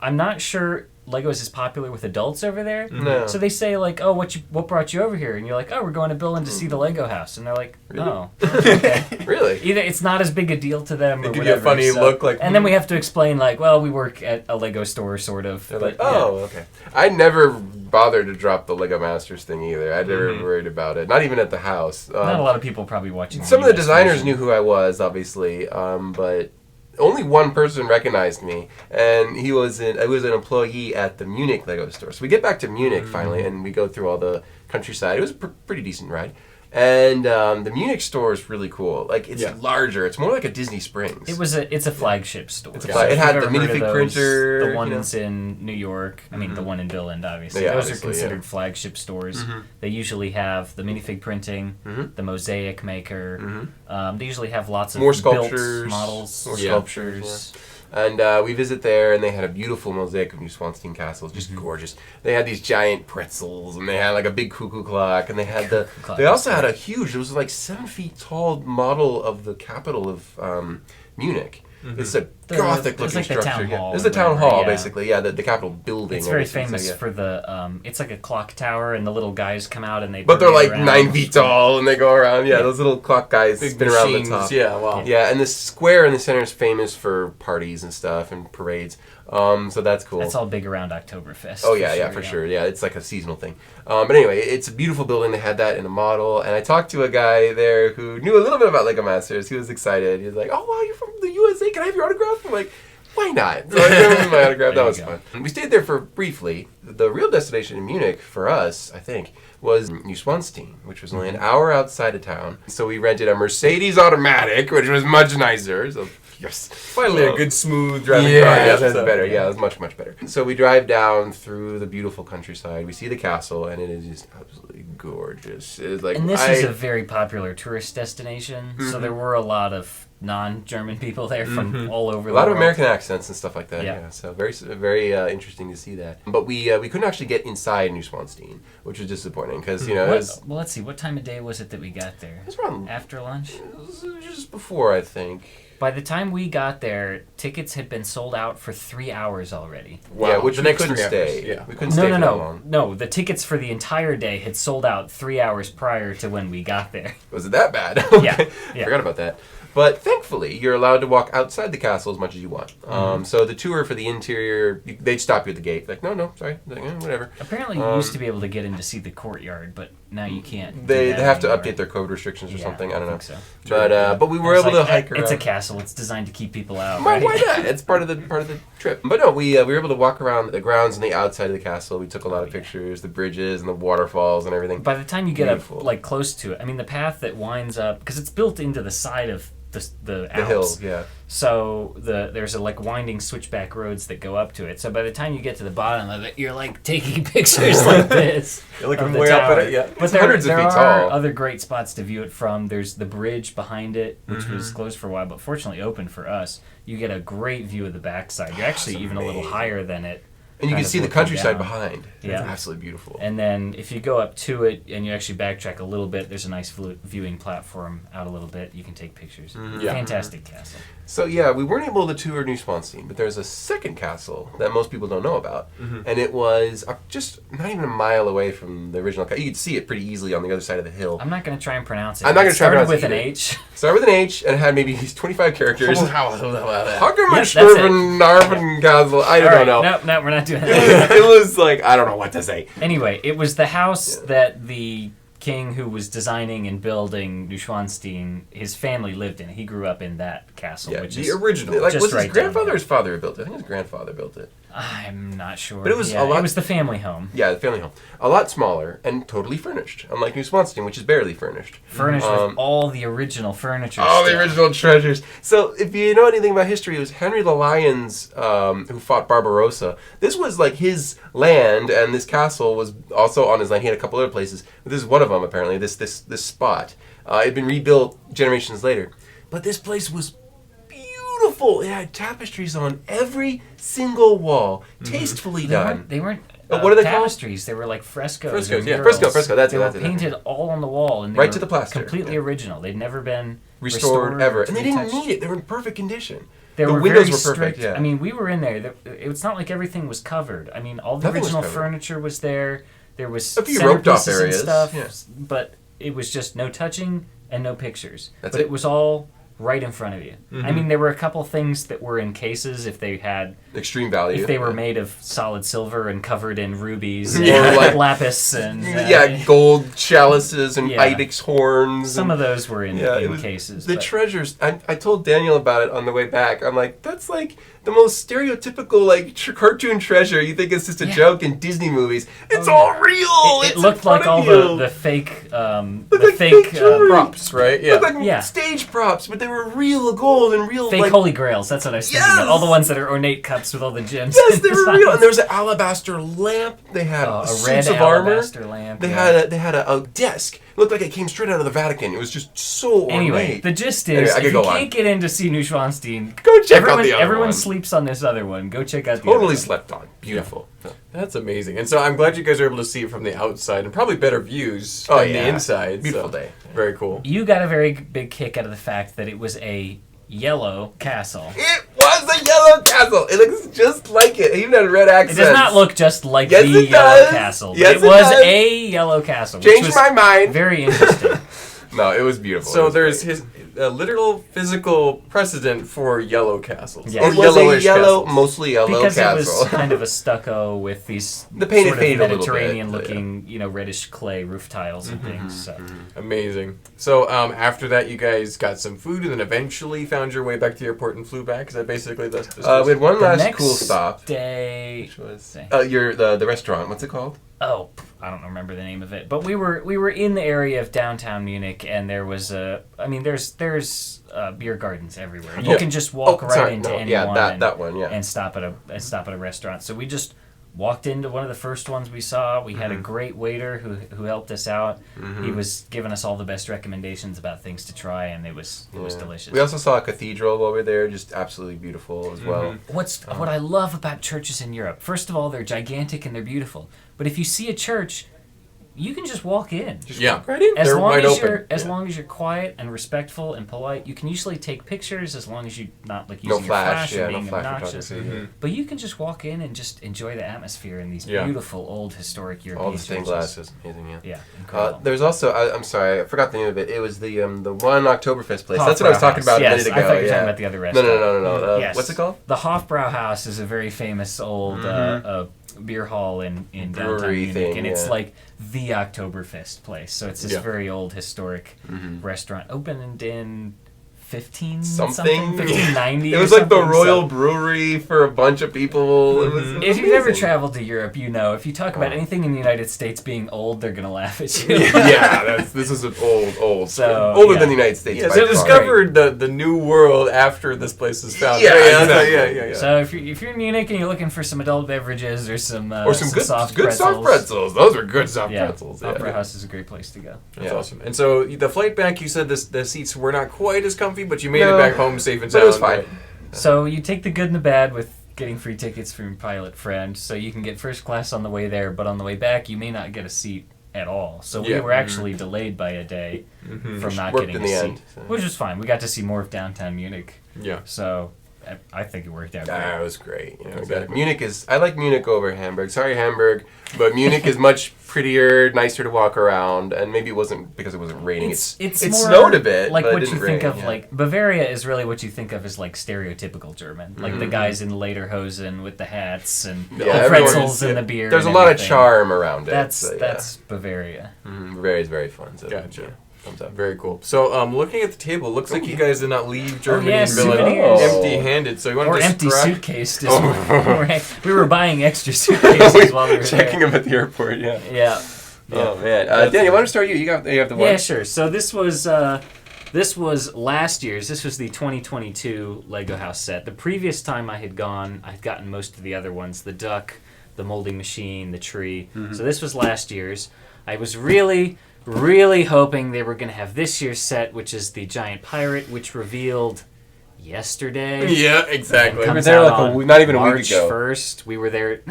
I'm not sure Lego is as popular with adults over there. No. So they say like, "Oh, what brought you over here?" And you're like, "Oh, we're going to Billund to see the Lego house." And they're like, Really? "Oh, okay." Really? Either it's not as big a deal to them, or They give whatever, you a funny look, like, and then we have to explain like, "Well, we work at a Lego store, sort of." They're but, like, okay. I never bothered to drop the Lego Masters thing either. I never worried about it. Not even at the house. Not a lot of people probably watching. Some of the designers knew who I was, obviously, but only one person recognized me, and I was an employee at the Munich Lego store. So we get back to Munich finally, and we go through all the countryside. It was a pretty decent ride. And the Munich store is really cool. Like, it's larger. It's more like a Disney Springs. It's a flagship store. It had the minifig printer. The ones in New York. I mean, the one in Billund, obviously. Yeah, those are considered flagship stores. They usually have the minifig printing, the mosaic maker. They usually have lots of more sculptures, built models, more sculptures. And we visit there, and they had a beautiful mosaic of New Swanstein castles, just gorgeous. They had these giant pretzels, and they had like a big cuckoo clock, and they had they also had a huge, it was like 7 feet tall model of the capital of Munich. It's a Gothic-looking structure. Town hall. It's the town hall, basically. Yeah, the Capitol building. It's very famous for the. It's like a clock tower, and the little guys come out and they. But they're like around. 9 feet tall, and they go around. Yeah, those little clock guys spin around the top. Yeah, wow. Yeah, and the square in the center is famous for parties and stuff and parades. So that's cool. That's all big around Oktoberfest. Oh yeah, for sure. Yeah, it's like a seasonal thing. But anyway, it's a beautiful building. They had that in a model, and I talked to a guy there who knew a little bit about Lego Masters. He was excited. He was like, "Oh wow, you're from the USA? Can I have your autograph?" I'm like, "Why why not? So I gave him my autograph. That was There you fun. We stayed there for briefly. The real destination in Munich for us, I think, was Neuschwanstein, which was only an hour outside of town. So we rented a Mercedes automatic, which was much nicer. So yes, Finally, a good smooth driving car. yeah, that's so, better. Yeah, that's much, much better. So we drive down through the beautiful countryside. We see the castle, and it is just absolutely gorgeous. It is like, And this is a very popular tourist destination, so there were a lot of non-German people there from all over the a lot world. of American accents and stuff like that. Yeah. Yeah, so very interesting to see that. But we couldn't actually get inside Neuschwanstein, which was disappointing because it was Well, let's see. What time of day was it that we got there? it was around After lunch? it was just before, I think. By the time we got there, tickets had been sold out for 3 hours already. Wow. Yeah, which the we next couldn't 3 stay. hours. Yeah. We couldn't stay for that long. No. The tickets for the entire day had sold out 3 hours prior to when we got there. Was it that bad? Yeah, yeah. Forgot about that. But thankfully, you're allowed to walk outside the castle as much as you want. So the tour for the interior, they'd stop you at the gate. Like, no, sorry. Like, whatever. Apparently, you used to be able to get in to see the courtyard, but now you can't. do They that have to anymore. update their code restrictions or Yeah, something. I don't know. think so. But we were It's able to like, hike around. It's a castle. It's designed to keep people out. Why, Right? why not? It's part of the trip. But no, we were able to walk around the grounds and the outside of the castle. We took a lot of pictures, the bridges and the waterfalls and everything. By the time you get Beautiful. up, like close to it, I mean, the path that winds up because it's built into the side of the The Alps. hills, yeah. So there's like winding switchback roads that go up to it. So by the time you get to the bottom of it, you're like taking pictures like this. You're looking of the way up tower. at it, yeah. But It's there hundreds of feet are tall. other great spots to view it from. There's the bridge behind it, which Mm-hmm. was closed for a while, but fortunately open for us. You get a great view of the backside. You're actually even a little amazing. higher than it. And you kind can of see the looking countryside down. behind. Yeah. It's absolutely beautiful. And then if you go up to it and you actually backtrack a little bit, there's a nice viewing platform out a little bit. You can take pictures. Yeah. Fantastic castle. So yeah, we weren't able to tour Neuschwanstein, but there's a second castle that most people don't know about, and it was just not even a mile away from the original. You could see it pretty easily on the other side of the hill. I'm not going to try and pronounce it. I'm not gonna It try and started pronounce with it an either. H. Started with an H and it had maybe these 25 characters. that's Castle. I don't know. No, we're not doing that. It was like I don't know what to say. Anyway, it was the house that the king who was designing and building Neuschwanstein, his family lived in. He grew up in that castle, Yeah, which The is original. Like just was right his down grandfather there. or his father who built it? I think his grandfather built it. I'm not sure. But it was Yeah, a lot- It was the family home, Yeah, the family home. A lot smaller and totally furnished, unlike Neuschwanstein, which is barely furnished. furnished with all the original furniture. All the still. original treasures. So, if you know anything about history, it was Henry the Lions who fought Barbarossa. This was like his land, and this castle was also on his land. He had a couple other places, but this is one of them. Apparently, this spot. It had been rebuilt generations later, but this place was beautiful. It had tapestries on every single wall, tastefully done. They weren't what are they called? tapestries. They were like frescoes. Frescoes, or yeah. murals. Fresco, that's they it, were that's it. painted all on the wall, and they Right were to the plaster, completely yeah. original. They'd never been Restored ever, or and they didn't retouched. need it. They were in perfect condition. They The were windows very were perfect, strict. yeah. I mean, we were in there. It's not like everything was covered. I mean, all the Nothing was original covered. furniture was there. There was A few roped off centerpieces and areas, stuff, yeah. but it was just no touching and no pictures. That's but it. it was all right in front of you. I mean, there were a couple things that were in cases if they had Extreme value. if they were made of solid silver and covered in rubies and Yeah, like- lapis and gold chalices and Yeah. ibex horns. some and, of those were in cases. The but- treasures. I told Daniel about it on the way back. I'm like, that's like the most stereotypical like cartoon treasure. You think it's just a Yeah. joke in Disney movies. It's yeah. all real. it It's in looked like front all of you. the fake Look like fake jewelry. Props, right? Yeah. Look like Yeah. stage props, but they were real gold and real fake like, holy grails. That's what I was thinking. Yes! Of. All the ones that are ornate cups with all the gems. Yes, they were real. And there was an alabaster lamp. They had a suits red of armor. alabaster lamp. They yeah. had a desk. It looked like it came straight out of the Vatican. It was just so Anyway, ornate. the gist Anyway, is, I could if you go on. can't get in to see Neuschwanstein, Go check out everyone, the other everyone one. sleeps on this other one. Go check out the Totally other slept on. Beautiful. That's amazing. And so I'm glad you guys are able to see it from the outside and probably better views Oh, than yeah. the inside. Beautiful so, day. Very cool. one. You got a very big kick out of the fact that it was a yellow castle. It was a yellow castle. It looks just like it. It even had red It accents. does not look just like Yes, the it yellow does. castle. Yes, but it it was does. a yellow castle. Which Changed was my mind. Very interesting. No, it was beautiful. It So was there's great. a literal physical precedent for yellow castles. Yeah. Or It was a yellowish yellow, castles. mostly yellow because castle. it was kind of a stucco with these The paint had sort of faded a little bit, Mediterranean-looking, reddish clay roof tiles and things. So. Amazing. So after that, you guys got some food and then eventually found your way back to the airport and flew back. Is that basically the We had one The last next cool stop, day, which was Day. the restaurant. What's it called? I don't remember the name of it, but we were in the area of downtown Munich, and there was there's beer gardens everywhere. You can just walk into anyone that one, yeah. and stop at a restaurant. So we just walked into one of the first ones we saw. We had a great waiter who helped us out. He was giving us all the best recommendations about things to try, and it was delicious. We also saw a cathedral over there, just absolutely beautiful as well. What I love about churches in Europe, first of all, they're gigantic and they're beautiful. But if you see a church, you can just walk in. Walk right in. As They're long wide as open. you're long as you're quiet and respectful and polite, you can usually take pictures as long as you're not like using your flash and being obnoxious. photography. But you can just walk in and just enjoy the atmosphere in these beautiful old historic European All the stained churches. glass is amazing, yeah. Yeah, incredible. There's also, I'm sorry, I forgot the name of it. It was the one Oktoberfest place. That's what I was talking about a minute ago. I thought you were talking about the other restaurant. No. Yes. What's it called? The Hofbrauhaus is a very famous old beer hall in downtown Brewery Munich, thing, and it's yeah. like the Oktoberfest place. So it's this very old historic restaurant, opened in 1590. It was like the Royal Brewery for a bunch of people. It was If you've ever amazing. traveled to Europe, you know if you talk about anything in the United States being old, they're gonna laugh at you. This is an old. So, older than the United States. Yeah, by so they far. discovered the new world after this place was founded. Yeah, exactly. yeah. So if you're in Munich and you're looking for some adult beverages or some good soft good pretzels, soft pretzels. Those are good soft pretzels. Yeah. Hofbrauhaus is a great place to go. That's awesome. And so the flight back, you said the seats were not quite as comfy, but you made No. it back home safe and But sound. it was fine. right? So you take the good and the bad with getting free tickets from your pilot friend. So you can get first class on the way there, but on the way back you may not get a seat at all. So we were actually delayed by a day from not Worked getting in a the seat, end, so. which was fine. We got to see more of downtown Munich. Yeah. So I think it worked out great. That was great. Exactly. I like Munich over Hamburg. Sorry, Hamburg, but Munich is much prettier, nicer to walk around, and maybe it wasn't because it wasn't raining. It's it more snowed a bit, like but it what you didn't think rain, of. yeah. Like Bavaria is really what you think of as like stereotypical German, like the guys in lederhosen with the hats and the pretzels and the beer. There's and a lot of everything. charm around it. That's Bavaria. Bavaria's very fun. So, Gotcha. yeah, thumbs up. Very cool. So, looking at the table, it looks like you guys did not leave Germany yeah, and Billund souvenirs. empty-handed. So you want Or to empty describe? suitcase. We were buying extra suitcases while we were Checking there. them at the airport. Yeah. Yeah. Oh man, Danny, why don't you start? You have the one. Yeah, sure. So this was last year's. This was the 2022 Lego house set. The previous time I had gone, I'd gotten most of the other ones: the duck, the molding machine, the tree. So this was last year's. I was really hoping they were going to have this year's set, which is the giant pirate, which revealed yesterday. Yeah, exactly. And We were comes there out like on not even a week March ago. 1st. We were there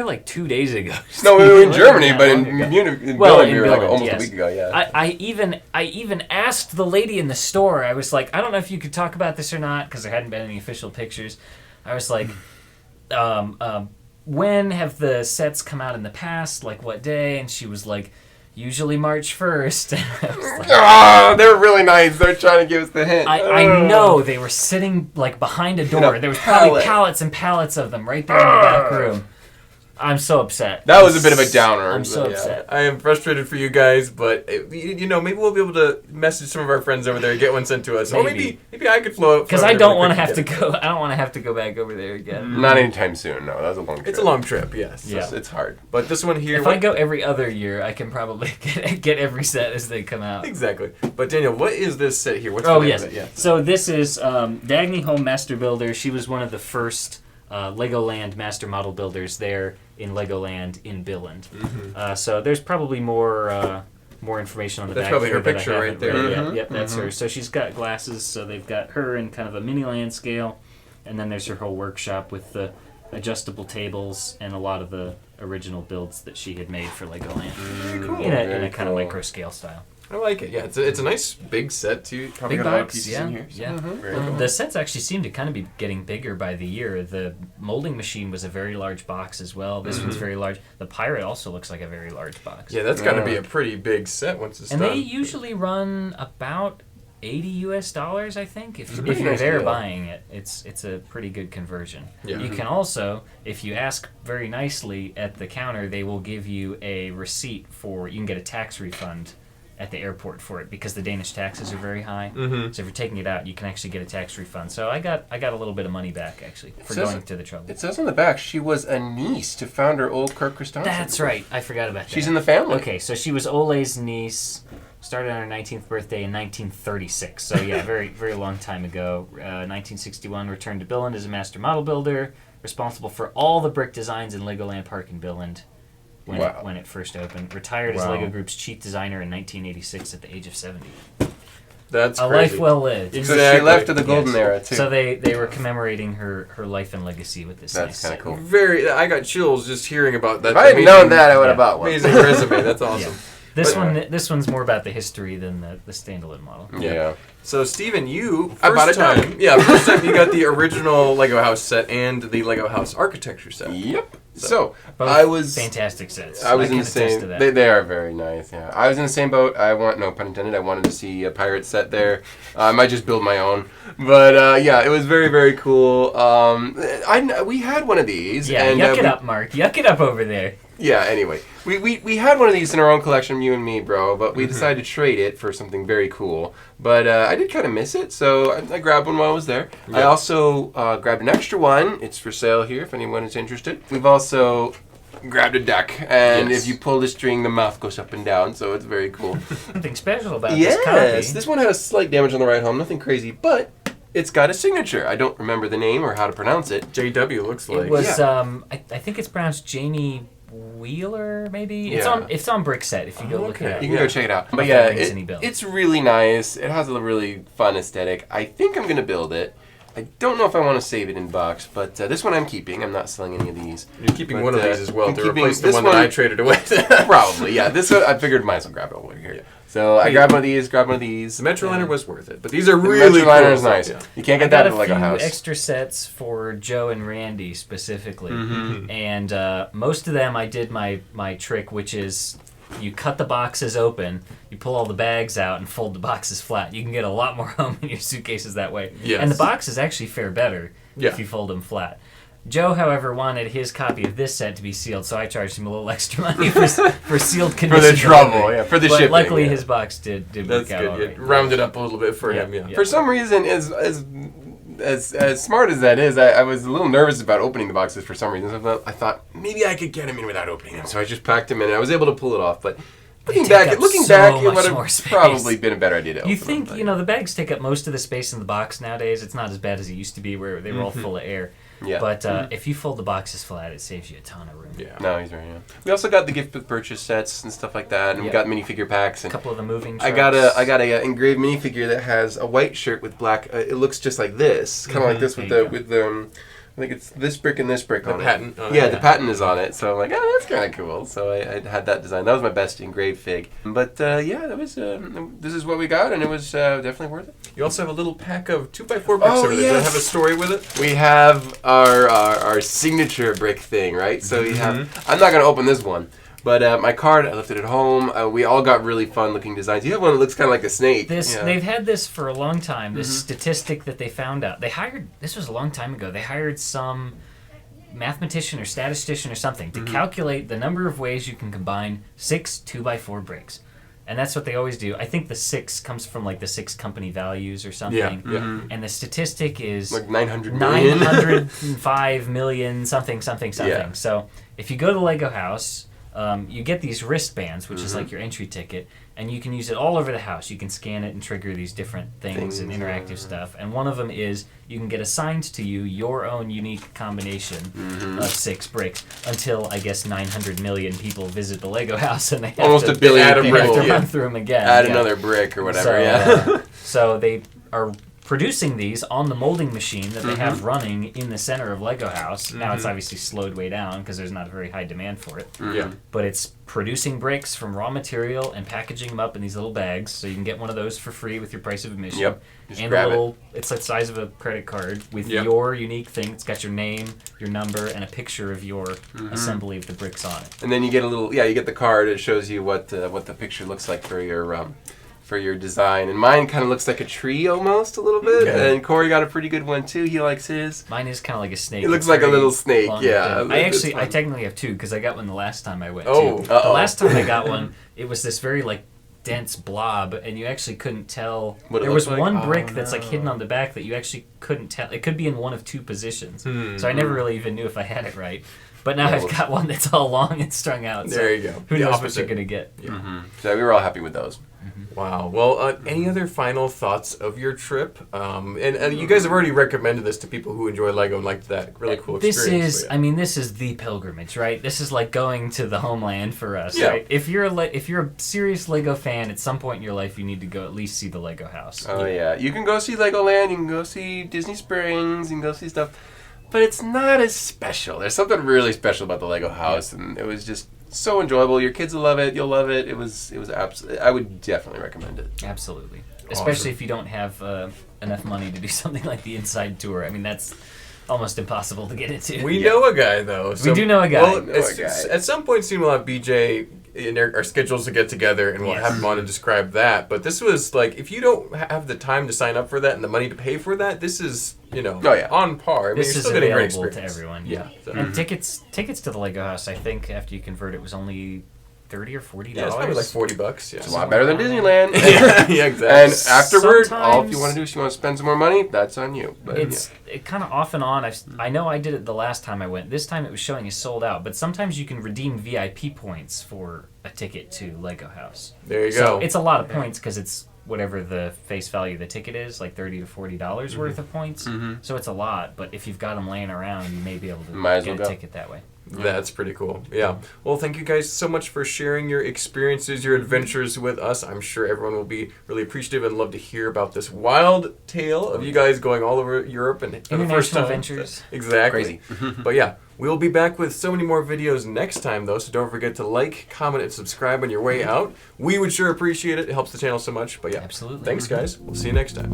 like 2 days ago. No, we were in It Germany, wasn't but that in long ago. Munich, in Well, Billund, in we were like Billund, almost yes. a week ago. Yeah. I even asked the lady in the store. I was like, I don't know if you could talk about this or not because there hadn't been any official pictures. I was like, when have the sets come out in the past? Like what day? And she was like, usually March 1st. And I was like, Oh, they're really nice. They're trying to give us the hint. I know they were sitting like behind a door. a There was probably pallet. pallets and pallets of them right there in the back room. I'm so upset. That was a bit of a downer. I'm so but, yeah. upset. I am frustrated for you guys, but maybe we'll be able to message some of our friends over there and get one sent to us. Or maybe I could flow. Because I don't want to have to go. I don't want to have to go back over there again. Not anytime soon. No, that was a long trip. It's a long trip, yes. Yeah. It's hard. But this one here. If I go every other year, I can probably get every set as they come out. Exactly. But Daniel, what is this set here? What's Oh the name yes. of it? Yeah. So this is Dagny Home Master Builder. She was one of the first Legoland master model builders there in Legoland in Billund. So there's probably more information on the That's back probably here her that I picture right haven't there. read yet. Yep, that's her. So she's got glasses. So they've got her in kind of a mini land scale, and then there's her whole workshop with the adjustable tables and a lot of the original builds that she had made for Legoland in a kind of micro scale style. I like it. Yeah, it's a nice big set too. Probably Big got a lot of box, pieces yeah, in here. So. yeah. Very cool. The sets actually seem to kind of be getting bigger by the year. The molding machine was a very large box as well. This one's very large. The pirate also looks like a very large box. Yeah, that's got to be a pretty big set once it's And done. they usually run about $80 US, I think. If pretty you're nice there deal. buying it, it's a pretty good conversion. Yeah. You can also, if you ask very nicely at the counter, they will give you a receipt for, you can get a tax refund at the airport for it because the Danish taxes are very high. Mm-hmm. So if you're taking it out, you can actually get a tax refund. So I got a little bit of money back actually for says- going to the trouble. It says on the back she was a niece to founder Ole Kirk Christensen. That's right. I forgot about that. She's in the family. Okay, so she was Ole's niece. Started on her 19th birthday in 1936. So yeah, very very long time ago. 1961, returned to Billund as a master model builder, responsible for all the brick designs in Legoland Park in Billund when it first opened. Retired as Wow. Lego Group's chief designer in 1986 at the age of 70. That's A crazy. life well lived. So Exactly. she left to the golden Yes. era too. So they were commemorating her life and legacy with this. That's nice kind of set. cool. I got chills just hearing about that. If I had known that, I would have bought one. Amazing resume. That's awesome. This one's more about the history than the standalone model. Yeah. So, Steven, you I bought first it done. time, first time you got the original Lego house set and the Lego house architecture set. Yep. So Both I was fantastic sets. I was can in the attest same. to that. They are very nice. Yeah, I was in the same boat. No pun intended. I wanted to see a pirate set there. I might just build my own, but yeah, it was very very cool. We had one of these. Yeah, and, yuck it up, Mark. Yuck it up over there. Yeah. Anyway, we had one of these in our own collection, you and me, bro. But we decided to trade it for something very cool. But I did kind of miss it, so I grabbed one while I was there. I Yeah. also grabbed an extra one. It's for sale here if anyone is interested. We've also grabbed a deck, and Yes. if you pull the string, the mouth goes up and down, so it's very cool. Something special about this Yes, copy. this one has slight damage on the ride home, nothing crazy, but it's got a signature. I don't remember the name or how to pronounce it. JW looks like. It was I think it's pronounced Jamie Wheeler, maybe. Yeah. It's on Brickset if you go look it okay. up. You can go check it out. But If yeah, that rings any bells. it's really nice. It has a really fun aesthetic. I think I'm going to build it. I don't know if I want to save it in box, but this one I'm keeping. I'm not selling any of these. You're keeping But, one of these as well I'm to keeping replace the this one one- that I traded away. Probably, yeah. This one, I figured might as well grab it over here. Yeah. So I grabbed one of these, grabbed one of these. The Metroliner was worth it, but these are The really Metroliner cool. is nice. Yeah. You can't I get got that a at the Lego few house. extra sets for Joe and Randy specifically, Mm-hmm. and most of them I did my trick, which is you cut the boxes open, you pull all the bags out, and fold the boxes flat. You can get a lot more home in your suitcases that way. Yes. And the boxes actually fare better Yeah. if you fold them flat. Joe, however, wanted his copy of this set to be sealed, so I charged him a little extra money for sealed condition. For the trouble, delivery. yeah, for the But shipping. luckily, yeah. his box did That's work out good. all You right. rounded up a little bit for Yeah, him, yeah. yeah. For some reason, as smart as that is, I was a little nervous about opening the boxes for some reason. So I thought maybe I could get them in without opening them. So I just packed them in, and I was able to pull it off. But looking take back, up it so would much have more space. probably been a better idea to open You them, think, but- the bags take up most of the space in the box nowadays. It's not as bad as it used to be where they were all full of air. Yeah. But if you fold the boxes flat, it saves you a ton of room. Yeah. No, he's right. Yeah. We also got the gift with purchase sets and stuff like that, and we Yeah. got minifigure packs. A And couple of the moving I trucks. got a engraved minifigure that has a white shirt with black. It looks just like this, kind of like this with There the you go. I think it's this brick and this brick The on patent it. on it, Yeah, yeah. the patent is on it. So I'm like, oh, that's kind of cool. So I had that design. That was my best engraved fig. But yeah, that was. This is what we got, and it was definitely worth it. You also have a little pack of 2x4 bricks Oh, over there. Does yes. that have a story with it? We have our signature brick thing, right? So we have. I'm not gonna open this one. But my card, I left it at home. We all got really fun looking designs. You have one that looks kind of like a snake. Yeah. They've had this for a long time. This statistic that they found out. This was a long time ago. They hired some mathematician or statistician or something to calculate the number of ways you can combine 6 2x4 bricks. And that's what they always do. I think the 6 comes from like the 6 company values or something. Yeah. And the statistic is Like 900 million. 905 million something. Yeah. So if you go to the Lego house, you get these wristbands, which is like your entry ticket, and you can use it all over the house. You can scan it and trigger these different things and interactive stuff. And one of them is you can get assigned to you your own unique combination of 6 bricks until, I guess, 900 million people visit the Lego house and they have Almost to, a billion add a they brick, have to yeah. run through them again. Add Yeah. another brick or whatever, So, yeah. so they are producing these on the molding machine that they have running in the center of Lego House. Now it's obviously slowed way down because there's not a very high demand for it. Yeah. But it's producing bricks from raw material and packaging them up in these little bags, so you can get one of those for free with your price of admission. Yep. Just And grab a little, it's the size of a credit card with Yep. your unique thing. It's got your name, your number, and a picture of your assembly of the bricks on it. And then you get you get the card. It shows you what the picture looks like for for your design. And mine kind of looks like a tree almost a little bit. Okay. And Corey got a pretty good one too. He likes his. Mine is kind of like a snake. It looks It's like a very little snake, long yeah. and thin. It's I fun. technically have two because I got one the last time I went. Oh. too. The Uh-oh. last time I got one, it was this very like dense blob, and you actually couldn't tell. What it There was looked like? one brick Oh, that's like no. hidden on the back that you actually couldn't tell. It could be in one of two positions. Hmm. So I never really even knew if I had it right. But now Well, I've got one that's all long and strung out. So There you go. who The knows what opposite. you're gonna get? So we were all happy with those. Wow. Well, any other final thoughts of your trip? And you guys have already recommended this to people who enjoy Lego and like that really cool This experience. is, but I mean, this is the pilgrimage, right? This is like going to the homeland for us, Yeah. right? If you're a serious Lego fan, at some point in your life, you need to go at least see the Lego house. Oh yeah, you can go see Legoland, you can go see Disney Springs, you can go see stuff, but it's not as special. There's something really special about the Lego house, and it was just so enjoyable. Your kids will love it. You'll love it. It was absolutely. I would definitely recommend it. Absolutely, Awesome. especially if you don't have enough money to do something like the inside tour. I mean, that's almost impossible to get into. We know a guy though. We do know a guy. Well, Know a guy. at some point soon we'll have BJ in our schedules to get together, and we'll Yes. have him on to describe that. But this was like, if you don't have the time to sign up for that and the money to pay for that, this is Oh, yeah. on par. I mean, This you're is still getting a great available to experience. everyone. Yeah. So- And tickets to the Lego house, I think after you convert it was only $30 or $40. Yeah, it's probably like $40. Yeah. It's a lot better than Disneyland. yeah, exactly. And afterward, all Sometimes- if you want to do is you want to spend some more money, that's on you. But It kind of off and on. I know I did it the last time I went. This time it was showing is sold out, but sometimes you can redeem VIP points for a ticket to Lego House. There you So go. it's a lot of points because it's whatever the face value of the ticket is, like $30 to $40 worth of points. So it's a lot, but if you've got them laying around, you may be able to Might as get well a go. ticket that way. That's pretty cool. Yeah. Well, thank you guys so much for sharing your experiences, your adventures with us. I'm sure everyone will be really appreciative and love to hear about this wild tale of you guys going all over Europe and for the first International time. ventures. Exactly. Crazy. But yeah, we'll be back with so many more videos next time, though. So don't forget to like, comment, and subscribe on your way out. We would sure appreciate it. It helps the channel so much. But yeah, Absolutely. Thanks, guys. We'll see you next time.